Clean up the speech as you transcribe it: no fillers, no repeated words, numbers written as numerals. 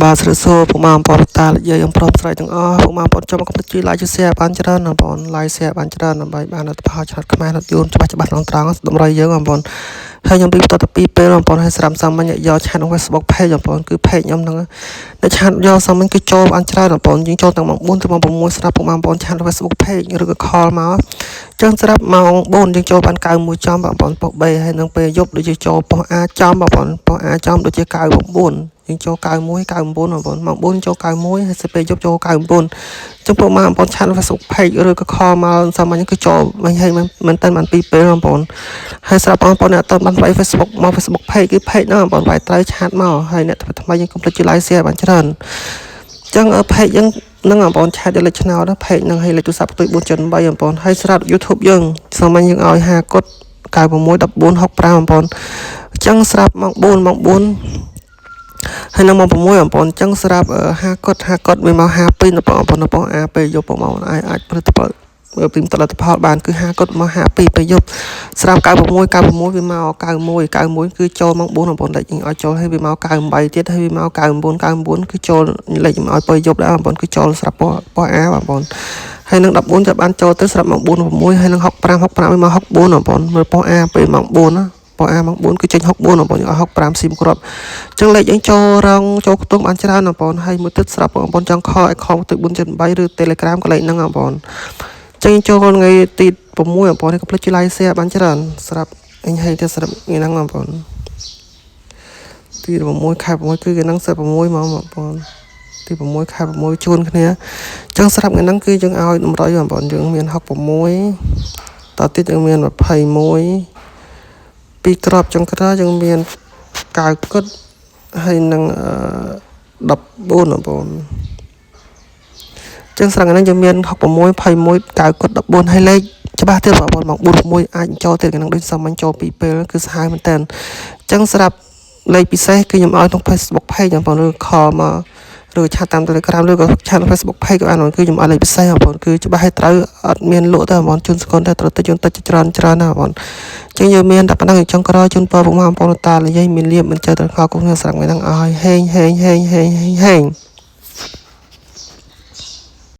បាទស្រីសួរពុកម៉ែបងប្អូនតានិយាយអំប្រុសស្រីទាំងអស់ពុកម៉ែបងប្អូនចូលមកកុំភ្លេចជួយ like ជួយ share បានច្រើនបងប្អូន like share បានច្រើនដើម្បីបានលទ្ធផលឆ្លាតខ្មែររត់យន្តច្បាស់ត្រង់តម្រុយយើងបងប្អូនហើយខ្ញុំពីបន្តទៅពីពេលបងប្អូនហើយស្រាប់សាមញ្ញយកឆាតក្នុង Facebook page បងប្អូនគឺ page ខ្ញុំហ្នឹងនៅឆាតយកសាមញ្ញគឺចូលបានច្រើនបងប្អូនយើងចូលទាំងម៉ោង4ទៅម៉ោង6ស្រាប់ពុកម៉ែបងប្អូនឆាត Facebook page ឬក៏ call មកចឹងស្រាប់ម៉ោង4យើងចូលបាន91ចំបងប្អូនប៉ុស B ហើយនឹងពេលយប់ដូចជាចូលប៉ុស A ចំបងប្អូនប៉ុស A ចំដូចជា99យើងចូល91 99បងប្អូនម៉ោង4ចូល91ហើយពេលយប់ចូល99ចឹងពុកម៉ែបងប្អូនឆាត Facebook page ឬក៏ call មកសាមញ្ញគឺចូលវិញហើយមិនតែបានពីពេលបងប្អូនហើយស្រាប់បងប្អូនអ្នកអត់បានវាយ Facebook មក Facebook page គឺ page ហ្នឹងបងប្អូនវាយត្រូវឆាតមកហើយអ្នកថ្មីយើងកុំភ្លេចជួយ like share បានច្រើនចឹងpage យើងនឹងបងប្អូនឆាតយកលេខឆ្នោត page ហ្នឹងហើយលេខទូរស័ព្ទផ្ទុយ4.3បងប្អូនហើយស្រាប់ YouTube យើងសាមញ្ញយើងឲ្យ50កុដ96 14 65បងប្អូនចឹងស្រាប់ម៉ោង4ម៉ោង4ហើយនៅម៉ោង6បងប្អូនចឹងស្រាប់50កុដវាមក52បងប្អូននៅប៉ុស A ពេលយប់បងប្អូនអាចផលិតផលពីផលិតផលបានគឺ50កុដមក52ពេលយប់ស្រាប់96វាមក91គឺចូលម៉ោង4បងប្អូនលេខឲ្យចូលហើយវាមក98ទៀតហើយវាមក99គឺចូលលេខឲ្យពេលយប់ដែរបងប្អូនគឺចូលស្រាប់ប៉ុស A បងប្អូនហើយនឹង14ចាប់បានចូលទៅស្រាប់ម៉ោង4 6ហើយនឹង65វាមក64បងប្អូនមើលប៉ុស A ពេលម៉ោង4ណាប៉ុស A ម៉ោង4គឺចេញ64បងប្អូនឲ្យ65ស៊ីមគ្រាប់ចឹងលេខយើងចូលរងចូលខ្ទង់បានច្រើនបងប្អូនហើយមួយទៀតស្រាប់បងប្អូនចង់ខលឲ្យខលទៅ 4.3 ឬ Telegram កន្លែងហ្នឹងបងប្អូនចឹងចូលថ្ងៃទី6បងប្អូនកុំភ្លេចជួយ like share បានច្រើនស្រាប់អញហើយទៅស្រាប់ថ្ងៃហ្នឹងបងប្អូនទី6ខែ6គឺថ្ងៃហ្នឹង16មកបងប្អូនទី6ខែ6ជួនគ្នាចឹងស្រាប់ថ្ងៃហ្នឹងគឺយើងឲ្យតម្រុយបងប្អូនយើងមាន66តទៀតយើងមាន21ពីរក្របចុងក្រោយយើងមាន9គុតហើយនឹង14បងប្អូនចឹងស្រាប់ថ្ងៃហ្នឹងយើងមាន66 21 9គុត14ហើយលេខច្បាស់ទៀតបងប្អូនម៉ោង4 6អាចចូលទៀតថ្ងៃហ្នឹងដូចសាមញ្ញចូលពីពេលគឺសាហាវមែនតើចឹងស្រាប់លេខពិសេសគឺខ្ញុំឲ្យក្នុង Facebook page បងប្អូនឬ call មកឬឆាតតាម Telegram ឬក៏ឆាត Facebook page ក៏បានគឺខ្ញុំឲ្យលេខពិសេសបងប្អូនគឺច្បាស់ឲ្យត្រូវអត់មានលក់ទេបងប្អូនជូនសកលតែត្រូវទៅជូនតិចច្រើនណាបងប្អូនចឹងយើងមានតែប៉ុណ្ណឹងចុងក្រោយជូនពរបងប្អូនតានិយាយមានលៀបមិនចេះតែខកគុំស្រាប់ថ្ងៃហ្នឹងឲ្យហេង